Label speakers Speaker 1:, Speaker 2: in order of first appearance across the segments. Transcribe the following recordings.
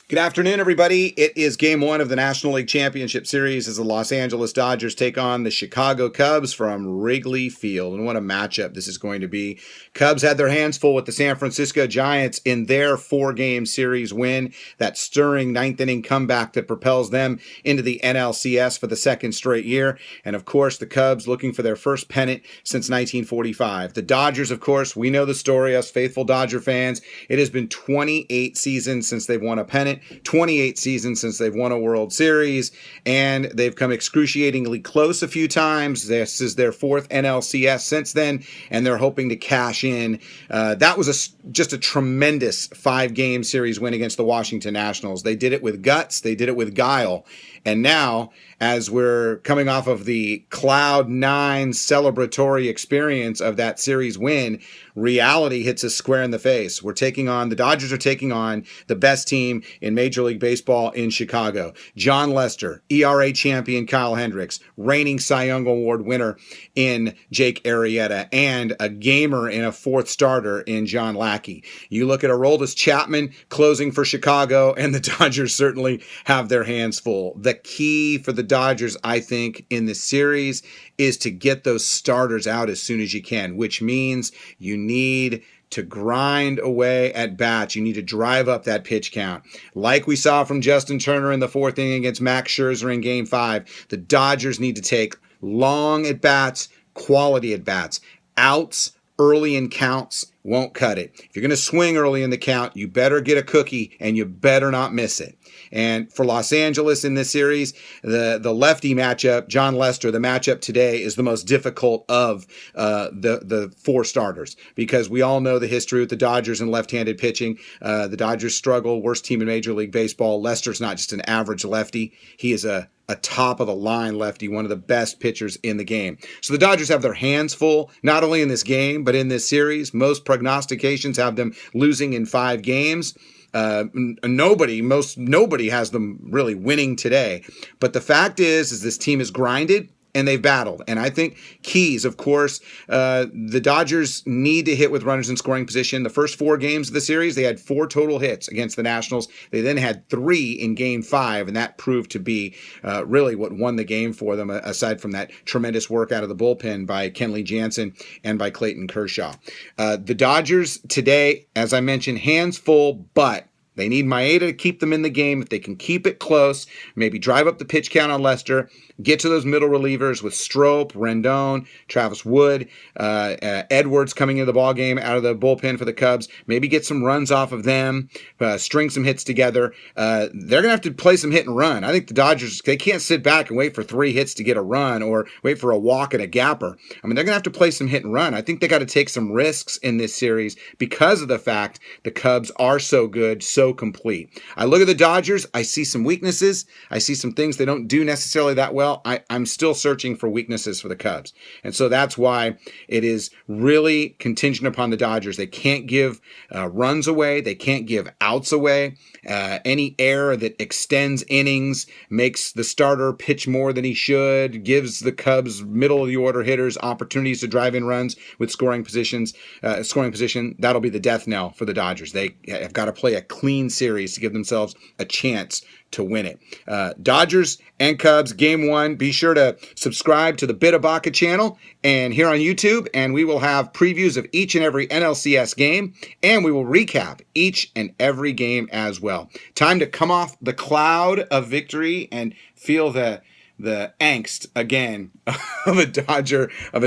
Speaker 1: Good afternoon, everybody. It is game one of the National League Championship Series as the Los Angeles Dodgers take on the Chicago Cubs from Wrigley Field. And what a matchup this is going to be. Cubs had their hands full with the San Francisco Giants in their four-game series win, that stirring ninth-inning comeback that propels them into the NLCS for the second straight year. And, of course, the Cubs looking for their first pennant since 1945. The Dodgers, of course, we know the story, us faithful Dodger fans. It has been 28 seasons since they've won a pennant. 28 seasons since they've won a World Series, and they've come excruciatingly close a few times. This is their fourth NLCS since then, and they're hoping to cash in. That was just a tremendous five-game series win against the Washington Nationals. They did it with guts. They did it with guile. And now, as we're coming off of the Cloud 9 celebratory experience of that series win, reality hits us square in the face. The Dodgers are taking on the best team in Major League Baseball in Chicago. John Lester, ERA champion Kyle Hendricks, reigning Cy Young Award winner in Jake Arrieta, and a gamer in a fourth starter in John Lackey. You look at Aroldis Chapman closing for Chicago, and the Dodgers certainly have their hands full. The key for the Dodgers, I think, in this series is to get those starters out as soon as you can, which means you need to grind away at bats. You need to drive up that pitch count. Like we saw from Justin Turner in the fourth inning against Max Scherzer in Game 5, the Dodgers need to take long at bats, quality at bats. Outs early in counts won't cut it. If you're going to swing early in the count, you better get a cookie and you better not miss it. And for Los Angeles in this series, the lefty matchup, John Lester, the matchup today is the most difficult of the four starters, because we all know the history with the Dodgers and left-handed pitching. The Dodgers struggle, worst team in Major League Baseball. Lester's not just an average lefty. He is a top-of-the-line lefty, one of the best pitchers in the game. So the Dodgers have their hands full, not only in this game, but in this series. Most prognostications have them losing in 5 games. Nobody has them really winning today. But the fact is this team is grinded and they've battled. And I think keys, of course, the Dodgers need to hit with runners in scoring position. The first 4 games of the series, they had 4 total hits against the Nationals. They then had 3 in Game 5, and that proved to be really what won the game for them, aside from that tremendous work out of the bullpen by Kenley Jansen and by Clayton Kershaw. The Dodgers today, as I mentioned, hands full, but they need Maeda to keep them in the game. If they can keep it close, maybe drive up the pitch count on Lester, get to those middle relievers with Strop, Rendon, Travis Wood, Edwards coming into the ballgame out of the bullpen for the Cubs, maybe get some runs off of them, string some hits together. They're going to have to play some hit and run. I think the Dodgers, they can't sit back and wait for 3 hits to get a run or wait for a walk and a gapper. I mean, they're going to have to play some hit and run. I think they got to take some risks in this series because of the fact the Cubs are so good, so complete. I look at the Dodgers, I see some weaknesses. I see some things they don't do necessarily that well. I'm still searching for weaknesses for the Cubs. And so that's why it is really contingent upon the Dodgers. They can't give runs away. They can't give outs away. Any error that extends innings, makes the starter pitch more than he should, gives the Cubs middle of the order hitters opportunities to drive in runs with scoring position, that'll be the death knell for the Dodgers. They have got to play a clean series to give themselves a chance to win it. Dodgers and Cubs, Game 1. Be sure to subscribe to the Bit-A-Baka channel and here on YouTube, and we will have previews of each and every NLCS game, and we will recap each and every game as well. Time to come off the cloud of victory and feel the angst again of a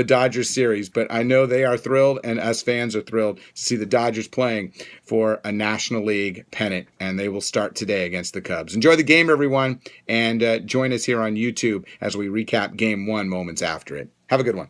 Speaker 1: Dodger series. But I know they are thrilled, and us fans are thrilled to see the Dodgers playing for a National League pennant, and they will start today against the Cubs. Enjoy the game, everyone, and join us here on YouTube as we recap Game 1 moments after it. Have a good one.